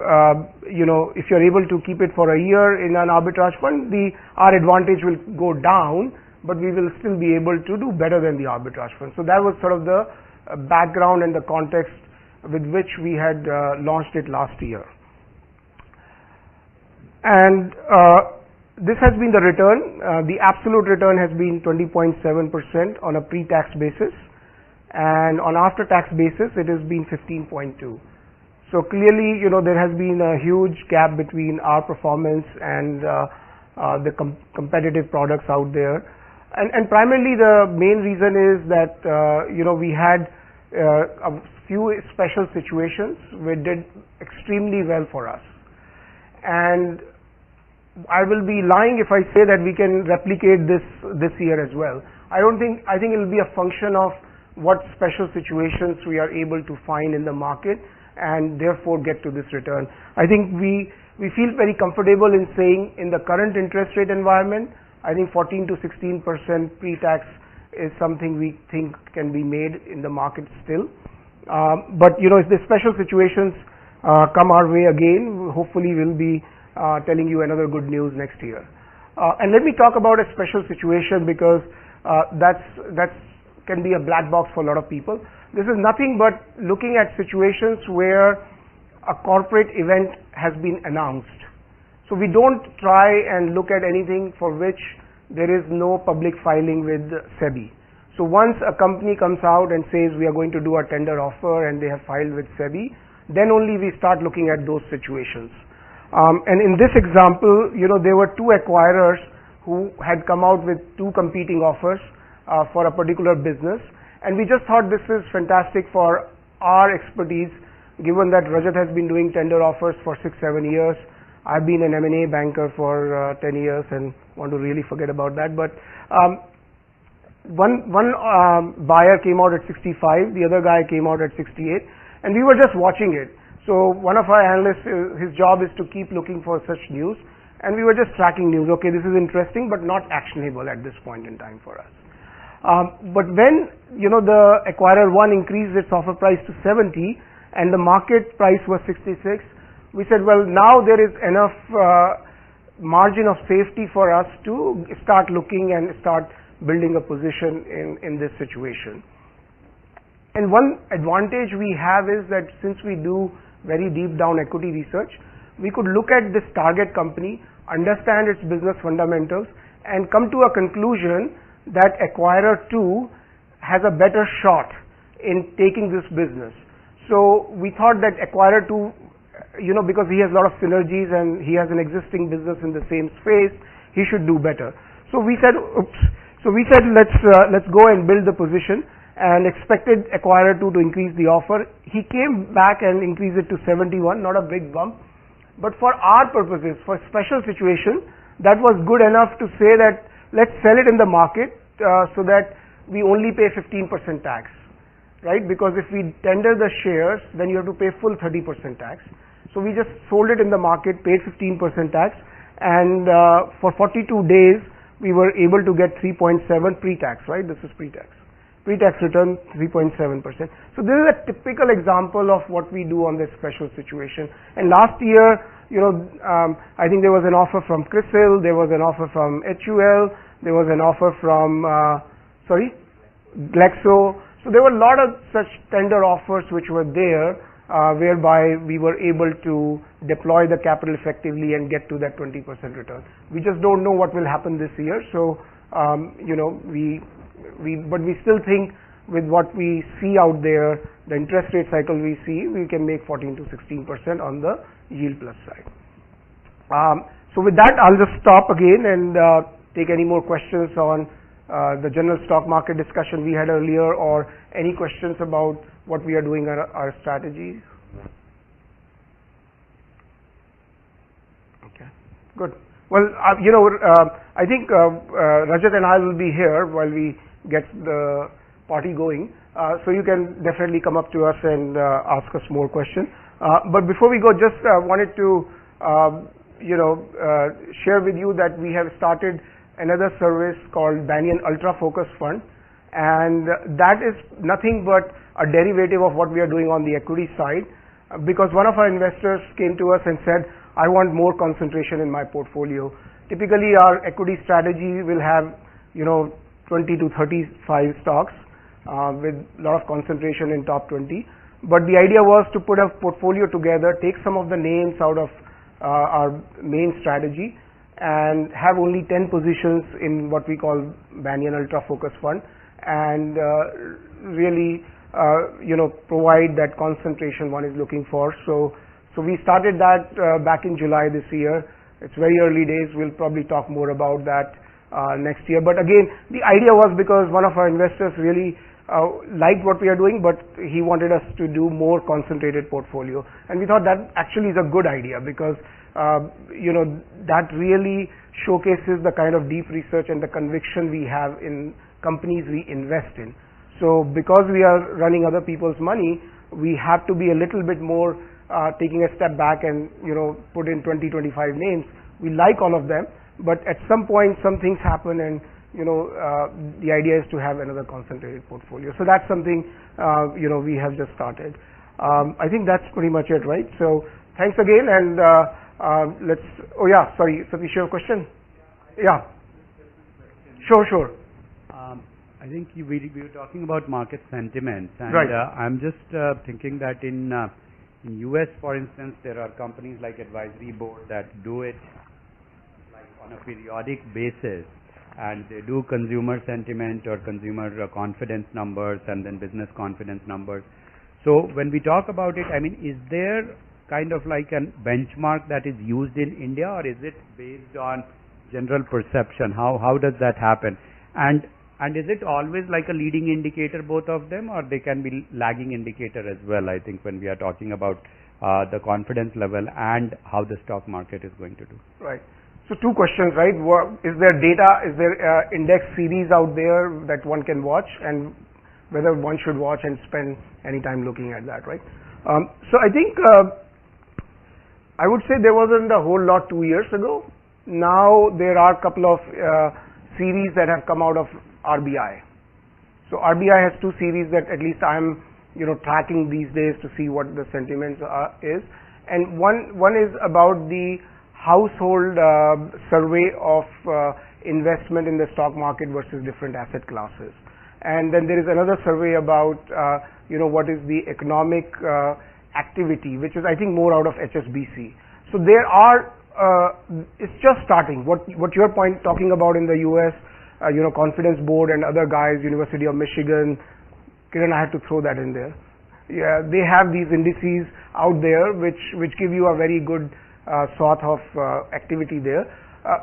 if you're able to keep it for a year in an arbitrage fund, our advantage will go down, but we will still be able to do better than the arbitrage fund. So that was sort of the background and the context with which we had launched it last year. And this has been the return. The absolute return has been 20.7% on a pre-tax basis, and on after-tax basis it has been 15.2. So clearly, there has been a huge gap between our performance and the competitive products out there. And primarily the main reason is that, we had a few special situations which did extremely well for us. And I will be lying if I say that we can replicate this year as well. I think it will be a function of what special situations we are able to find in the market, and therefore get to this return. I think we feel very comfortable in saying, in the current interest rate environment, I think 14 to 16% pre-tax is something we think can be made in the market still. But if the special situations come our way again, hopefully we'll be telling you another good news next year. And let me talk about a special situation, because that's can be a black box for a lot of people. This is nothing but looking at situations where a corporate event has been announced. So we don't try and look at anything for which there is no public filing with SEBI. So once a company comes out and says we are going to do a tender offer and they have filed with SEBI, then only we start looking at those situations. And in this example, there were two acquirers who had come out with two competing offers for a particular business. And we just thought this is fantastic for our expertise, given that Rajat has been doing tender offers for 6-7 years. I've been an M&A banker for 10 years and want to really forget about that. But one buyer came out at 65, the other guy came out at 68, and we were just watching it. So one of our analysts, his job is to keep looking for such news, and we were just tracking news. Okay, this is interesting, but not actionable at this point in time for us. But when the acquirer 1 increased its offer price to 70 and the market price was 66, we said, well, now there is enough margin of safety for us to start looking and start building a position in this situation. And one advantage we have is that since we do very deep down equity research, we could look at this target company, understand its business fundamentals, and come to a conclusion that acquirer 2 has a better shot in taking this business. So we thought that acquirer 2, because he has a lot of synergies and he has an existing business in the same space, he should do better. So we said, let's go and build the position, and expected acquirer 2 to increase the offer. He came back and increased it to 71, not a big bump. But for our purposes, for special situation, that was good enough to say that let's sell it in the market so that we only pay 15% tax, right? Because if we tender the shares, then you have to pay full 30% tax. So we just sold it in the market, paid 15% tax, and for 42 days we were able to get 3.7 pre-tax, right? This is pre-tax. Pre-tax return 3.7%. So this is a typical example of what we do on this special situation. And last year, I think there was an offer from CRISIL, there was an offer from HUL, there was an offer from Glaxo. So there were a lot of such tender offers which were there, whereby we were able to deploy the capital effectively and get to that 20% return. We just don't know what will happen this year. So but we still think with what we see out there, the interest rate cycle we see, we can make 14 to 16% on the yield plus side. So with that, I'll just stop again and take any more questions on the general stock market discussion we had earlier, or any questions about what we are doing our strategies. Okay, good. Well, I think Rajat and I will be here while we get the party going, so you can definitely come up to us and ask us more questions. But before we go, just wanted to share with you that we have started another service called Banyan Ultra Focus Fund, and that is nothing but a derivative of what we are doing on the equity side, because one of our investors came to us and said, I want more concentration in my portfolio. Typically our equity strategy will have 20 to 35 stocks with a lot of concentration in top 20, but the idea was to put a portfolio together, take some of the names out of our main strategy, and have only 10 positions in what we call Banyan Ultra Focus Fund, and really provide that concentration one is looking for. So we started that back in July this year. It's very early days. We'll probably talk more about that next year. But again, the idea was because one of our investors really liked what we are doing, but he wanted us to do more concentrated portfolio, and we thought that actually is a good idea, because that really showcases the kind of deep research and the conviction we have in companies we invest in. So because we are running other people's money, we have to be a little bit more taking a step back and put in 20-25 names. We like all of them, but at some point some things happen, and the idea is to have another concentrated portfolio. So that's something we have just started. I think that's pretty much it, right? So thanks again, and let's. Oh yeah, sorry, Satish, you have a question? Yeah. Sure. I think we were talking about market sentiment, and right. I'm just thinking that in US, for instance, there are companies like Advisory Board that do it like on a periodic basis, and they do consumer sentiment or consumer confidence numbers and then business confidence numbers. So when we talk about it, I mean, is there kind of like a benchmark that is used in India, or is it based on general perception? How does that happen? And is it always like a leading indicator, both of them, or they can be lagging indicator as well? I think when we are talking about the confidence level and how the stock market is going to do. Right. So two questions, right? Is there data, is there index series out there that one can watch, and whether one should watch and spend any time looking at that, right? So I think I would say there wasn't a whole lot 2 years ago. now there are a couple of series that have come out of RBI. So RBI has two series that at least I'm tracking these days to see what the sentiments is, and one is about the household survey of investment in the stock market versus different asset classes, and then there is another survey about what is the economic activity, which is I think more out of HSBC. So there are it's just starting. What you're talking about in the US, Confidence Board and other guys, University of Michigan, Kiran, I had to throw that in there. Yeah, they have these indices out there which give you a very good sort of activity there.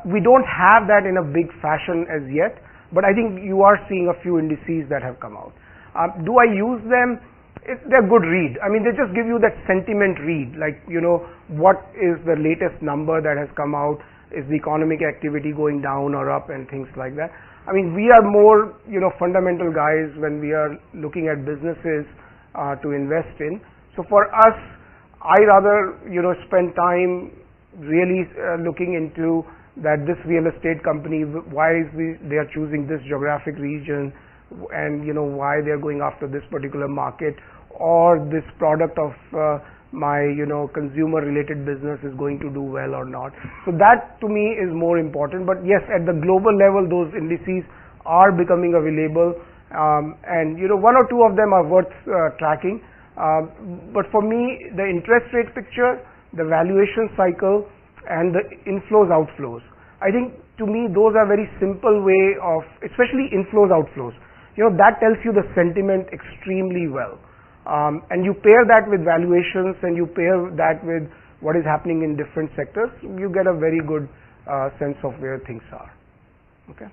We don't have that in a big fashion as yet, but I think you are seeing a few indices that have come out. Do I use them? They're good read. I mean, they just give you that sentiment read, like, what is the latest number that has come out? Is the economic activity going down or up and things like that? I mean, we are more, fundamental guys when we are looking at businesses to invest in. So for us, I rather, spend time really looking into that this real estate company, why they are choosing this geographic region, and why they are going after this particular market, or this product of my consumer related business is going to do well or not. So that to me is more important. But yes, at the global level, those indices are becoming available, and one or two of them are worth tracking. But for me, the interest rate picture, the valuation cycle, and the inflows outflows, I think to me those are very simple way of, especially inflows outflows, that tells you the sentiment extremely well. And you pair that with valuations and you pair that with what is happening in different sectors, you get a very good sense of where things are. Okay.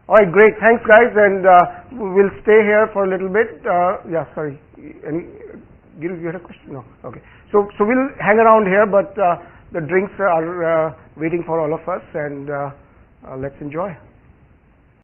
All right, great. Thanks, guys, and we'll stay here for a little bit. Yeah, sorry. You had a question? No. Okay. So we'll hang around here, but the drinks are waiting for all of us, and let's enjoy.